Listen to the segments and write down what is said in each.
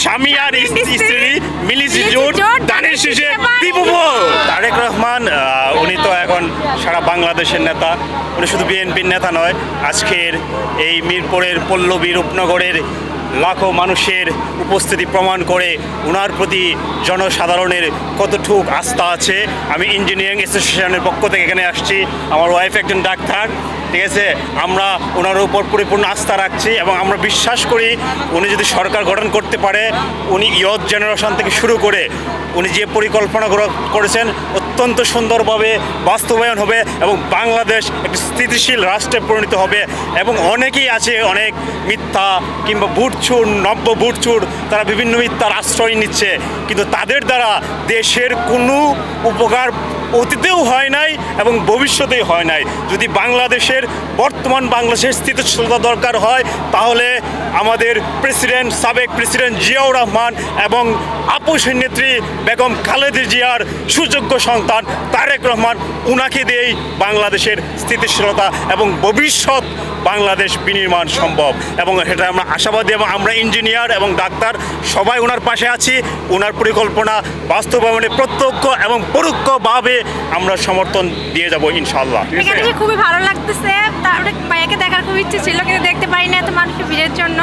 স্বামী আর স্ত্রী মিলিছি জোট দানের শেষে দিব। তারেক রহমান উনি তো এখন সারা বাংলাদেশের নেতা, উনি শুধু বিএনপির নেতা নয়, আজকের এই মিরপুরের পল্লবী রূপনগরের লাখো মানুষের উপস্থিতি প্রমাণ করে ওনার প্রতি জনসাধারণের কতটুক আস্থা আছে। আমি ইঞ্জিনিয়ারিং অ্যাসোসিয়েশনের পক্ষ থেকে এখানে আসছি, আমার ওয়াইফ একজন ডাক্তার, ঠিক আছে। আমরা ওনার উপর পরিপূর্ণ আস্থা রাখছি এবং আমরা বিশ্বাস করি উনি যদি সরকার গঠন করতে পারে, উনি ইয়থ জেনারেশন থেকে শুরু করে উনি যে পরিকল্পনা করেছেন অত্যন্ত সুন্দরভাবে বাস্তবায়ন হবে এবং বাংলাদেশ একটি স্থিতিশীল রাষ্ট্রে পরিণত হবে। এবং অনেকেই আছে, অনেক মিথ্যা কিংবা বুটচুর নব্য বুটচুর, তারা বিভিন্ন মিথ্যার আশ্রয় নিচ্ছে, কিন্তু তাদের দ্বারা দেশের কোনো উপকার অতীতেও হয় নাই এবং ভবিষ্যতেই হয় নাই। যদি বাংলাদেশের বর্তমান বাংলাদেশের স্থিতিশীলতা দরকার হয়, তাহলে আমাদের প্রেসিডেন্ট, সাবেক প্রেসিডেন্ট জিয়াউর রহমান এবং আপসের নেত্রী বেগম খালেদা জিয়ার সুযোগ্য সন্তান তারেক রহমান, উনাকে দিয়েই বাংলাদেশের স্থিতিশীলতা এবং ভবিষ্যৎ বাংলাদেশ বিনির্মাণ সম্ভব। এবং সেটা আমরা আশাবাদী এবং আমরা ইঞ্জিনিয়ার এবং ডাক্তার সবাই ওনার পাশে আছি। ওনার পরিকল্পনা বাস্তবায়নে প্রত্যক্ষ এবং পরোক্ষভাবে আমরা সমর্থন দিয়ে যাব ইনশাআল্লাহ। খুবই ভালো লাগতেছে, তারপরে ভাইয়াকে দেখার খুব ইচ্ছে ছিল কিন্তু দেখতে পারি না এত মানুষের ভিড়ের জন্য।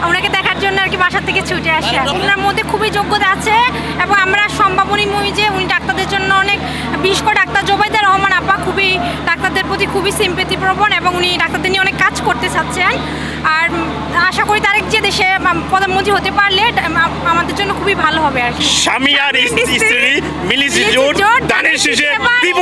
ওনাকে দেখার জন্য আর কি বাসা থেকে ছুটে আসে। ওনার মধ্যে খুবই যোগ্যতা আছে এবং আমরা সম্ভাবনীময় যে উনি ডাক্তারদের জন্য অনেক, বিশেষ করে ডাক্তার জোবাইদা রহমান আপা খুবই ডাক্তারদের প্রতি খুবই সিম্পেথি প্রবণ এবং উনি ডাক্তারদের নিয়ে অনেক কাজ করতে চাচ্ছেন। আর আশা করি তারেক যে দেশে প্রধানমন্ত্রী হতে পারলে আমাদের জন্য খুবই ভালো হবে আর কি। স্বামী আর স্ত্রী মিলিছি জোট দানের শেষে দিব।